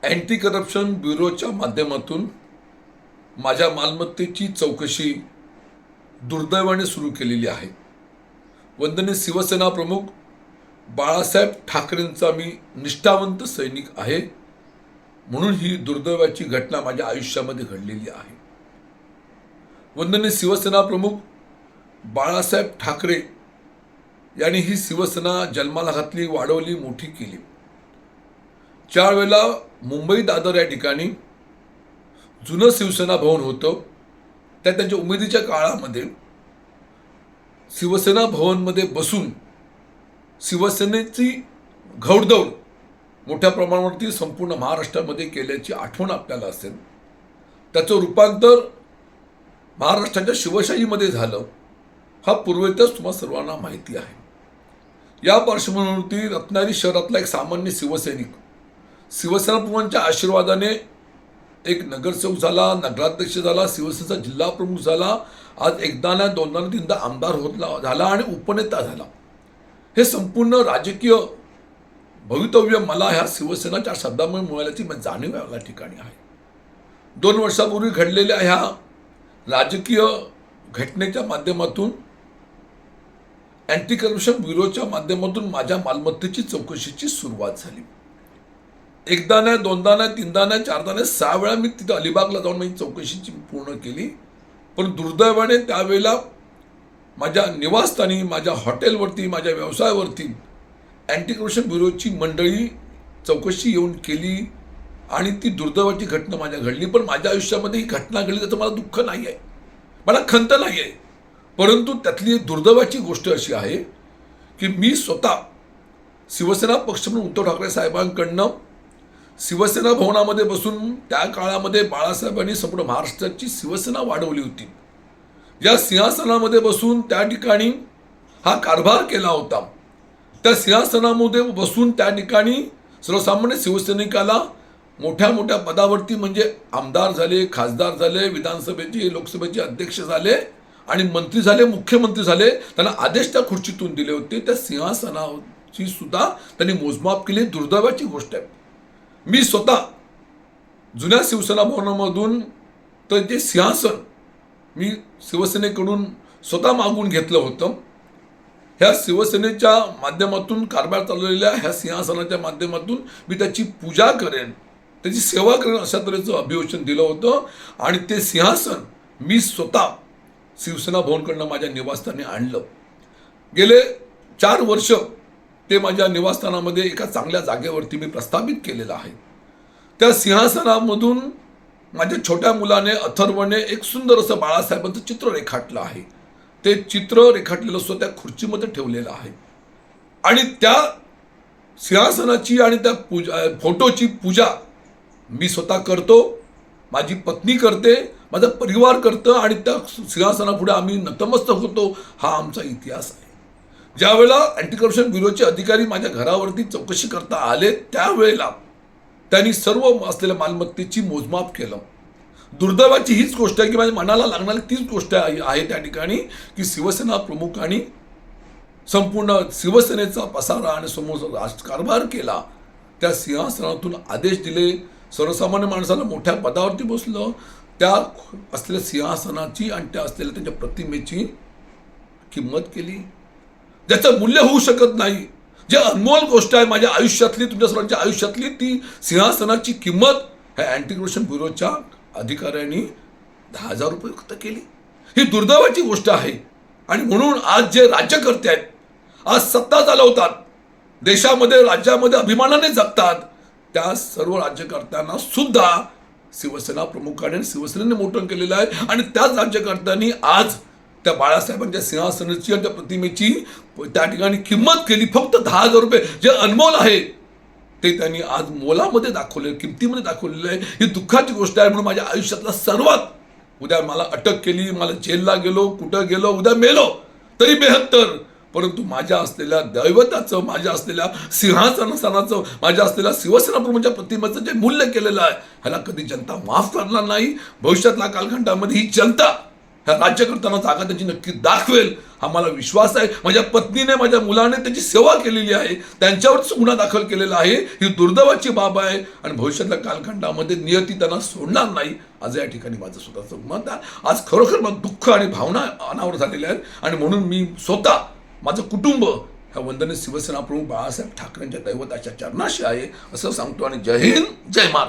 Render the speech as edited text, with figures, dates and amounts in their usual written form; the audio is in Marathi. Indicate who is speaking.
Speaker 1: अँटी करप्शन ब्युरोच्या माध्यमातून माझ्या मालमत्तेची चौकशी दुर्दैवाने सुरू केलेली आहे. वंदनीय शिवसेना प्रमुख बाळासाहेब ठाकरेंचा मी निष्ठावंत सैनिक आहे, म्हणून ही दुर्दैवाची घटना माझ्या आयुष्यामध्ये घडलेली आहे. वंदनीय शिवसेना प्रमुख बाळासाहेब ठाकरे यांनी ही शिवसेना जन्माला घातली, वाढवली, मोठी केली. ज्या वेळेला मुंबई दादर या ठिकाणी जुनं शिवसेना भवन होतं, त्या त्यांच्या उमेदीच्या काळामध्ये शिवसेना भवनमध्ये बसून शिवसेनेची घौडदौड मोठ्या प्रमाणावरती संपूर्ण महाराष्ट्रामध्ये केल्याची आठवण आपल्याला असेल. त्याचं रूपांतर महाराष्ट्राच्या शिवशाहीमध्ये झालं, हा पूर्वेतच तुम्हा सर्वांना माहिती आहे. या पार्श्वभूमीवरती रत्नागिरी शहरातला एक सामान्य शिवसैनिक शिवसेना प्रमुखांच्या आशीर्वादाने एक नगरसेवक झाला, नगराध्यक्ष झाला, शिवसेनेचा जिल्हा प्रमुख झाला, आज एकदा ना दोनदा ना तीनदा आमदार झाला आणि उपनेता झाला. हे संपूर्ण राजकीय भवितव्य मला ह्या शिवसेनाच्या शब्दामुळे मिळाल्याची जाणीव या ठिकाणी आहे. 2 वर्षापूर्वी घडलेल्या ह्या राजकीय घटनेच्या माध्यमातून अँटी करप्शन ब्युरोच्या माध्यमातून माझ्या मालमत्तेची चौकशीची सुरुवात झाली. एकदा नाही, दोनदा नाही, तीनदा नाही, चारदा नाही, 6 वेळा मी तिथं अलिबागला जाऊन माझी चौकशीची पूर्ण केली. पण दुर्दैवाने त्यावेळेला माझ्या निवासस्थानी, माझ्या हॉटेलवरती, माझ्या व्यवसायावरती अँटी करप्शन ब्युरोची मंडळी चौकशी येऊन केली आणि ती दुर्दैवाची घटना माझ्या घडली. पण माझ्या आयुष्यामध्ये ही घटना घडली त्याचं मला दुःख नाही आहे, मला खंत नाही आहे. परंतु त्यातली दुर्दैवाची गोष्ट अशी आहे की मी स्वतः शिवसेना पक्षप्रमुख उद्धव ठाकरे साहेबांकडनं शिवसेना भवनामध्ये बसून त्या काळामध्ये बाळासाहेबांनी संपूर्ण महाराष्ट्राची शिवसेना वाढवली होती. या सिंहासनामध्ये बसून त्या ठिकाणी हा कारभार केला होता. त्या सिंहासनामध्ये बसून त्या ठिकाणी सर्वसामान्य शिवसैनिकाला मोठ्या मोठ्या पदावरती म्हणजे आमदार झाले, खासदार झाले, विधानसभेचे लोकसभेचे अध्यक्ष झाले आणि मंत्री झाले, मुख्यमंत्री झाले. त्यांना आदेश त्या खुर्चीतून दिले होते. त्या सिंहासनाची सुद्धा त्यांनी मोजमाप केली. दुर्दैवाची गोष्ट आहे. मी स्वतः जुन्या शिवसेना भवनामधून तर ते सिंहासन मी शिवसेनेकडून स्वतः मागून घेतलं होतं. ह्या शिवसेनेच्या माध्यमातून कारभार चालवलेल्या ह्या सिंहासनाच्या माध्यमातून मी त्याची पूजा करेन, त्याची सेवा करेन, अशा तऱ्हेचं अभिवचन दिलं होतं. आणि ते सिंहासन मी स्वतः शिवसेना भवनकडनं माझ्या निवासस्थानी आणलं. गेले 4 वर्ष ते माझ्या निवासस्थानामध्ये एका चांगल्या जागेवरती मी प्रस्थापित केलेलं आहे. त्या सिंहासनामधून माझ्या छोट्या मुलाने अथर्वने एक सुंदर असं बाळासाहेबांचं चित्र रेखाटलं आहे. ते चित्र रेखाटलेलं सुद्धा त्या खुर्चीमध्ये ठेवलेलं आहे. आणि त्या सिंहासनाची आणि त्या फोटोची पूजा मी स्वतः करतो, माझी पत्नी करते, माझा परिवार करतं आणि त्या सिंहासनापुढे आम्ही नतमस्तक होतो. हा आमचा इतिहास आहे. ज्या वेळेला अँटी करप्शन ब्युरोचे अधिकारी माझ्या घरावरती चौकशी करता आले, त्यावेळेला त्यांनी सर्व असलेल्या मालमत्तेची मोजमाप केलं. दुर्दैवाची हीच गोष्ट आहे की माझ्या मनाला लागणारी तीच गोष्ट आहे त्या ठिकाणी की शिवसेना प्रमुखांनी संपूर्ण शिवसेनेचा पसारा आणि समोर राजकारभार केला. त्या सिंहासनातून आदेश दिले, सर्वसामान्य माणसाला मोठ्या पदावरती बसलं. त्या असलेल्या सिंहासनाची आणि त्या असलेल्या त्यांच्या प्रतिमेची किंमत केली, ज्याचं मूल्य होऊ शकत नाही. जे अनमोल गोष्ट आहे माझ्या आयुष्यातली, तुमच्या सर्वांच्या आयुष्यातली, ती सिंहासनाची किंमत ह्या अँटी करप्शन ब्युरोच्या अधिकाऱ्यांनी 10,000 रुपये फक्त केली. ही दुर्दैवाची गोष्ट आहे. आणि म्हणून आज जे राज्यकर्ते आहेत, आज सत्ता चालवतात, देशामध्ये राज्यामध्ये अभिमानाने जगतात, त्या सर्व राज्यकर्त्यांना सुद्धा शिवसेना प्रमुखाने शिवसेनेने मोठं केलेलं आहे. आणि त्याच राज्यकर्त्यांनी आज त्या बाळासाहेबांच्या सिंहासनाची आणि त्या प्रतिमेची त्या ठिकाणी किंमत केली फक्त 10,000 रुपये. जे अनमोल आहे ते त्यांनी आज मोलामध्ये दाखवले, किमतीमध्ये दाखवलेलं आहे. ही दुःखाची गोष्ट आहे. म्हणून माझ्या आयुष्यातला सर्वात, उद्या मला अटक केली, मला जेलला गेलो, कुठं गेलो, उद्या मेलो तरी बेहत्तर, परंतु माझ्या असलेल्या दैवताचं, माझ्या असलेल्या सिंहासनाचं, माझ्या असलेल्या शिवसेना प्रमुखांच्या प्रतिमेचं जे मूल्य केलेलं आहे, ह्याला कधी जनता माफ करणार नाही. भविष्यातल्या कालखंडामध्ये ही जनता ह्या राज्य करताना जागा त्यांची नक्की दाखवेल हा मला विश्वास आहे. माझ्या पत्नीने माझ्या मुलाने त्यांची सेवा केलेली आहे, त्यांच्यावरच गुन्हा दाखल केलेला आहे. ही दुर्दैवाची बाब आहे आणि भविष्यातल्या कालखंडामध्ये नियती त्यांना सोडणार नाही. आज या ठिकाणी माझं स्वतःचं मत आहे. आज खरोखर मला दुःख आणि भावना अनावर झालेल्या आहेत आणि म्हणून मी स्वतः माझं कुटुंब ह्या वंदनीय शिवसेना प्रमुख बाळासाहेब ठाकरेंच्या दैवताच्या चरणाशी आहे असं सांगतो आणि जय हिंद जय महाराष्ट्र.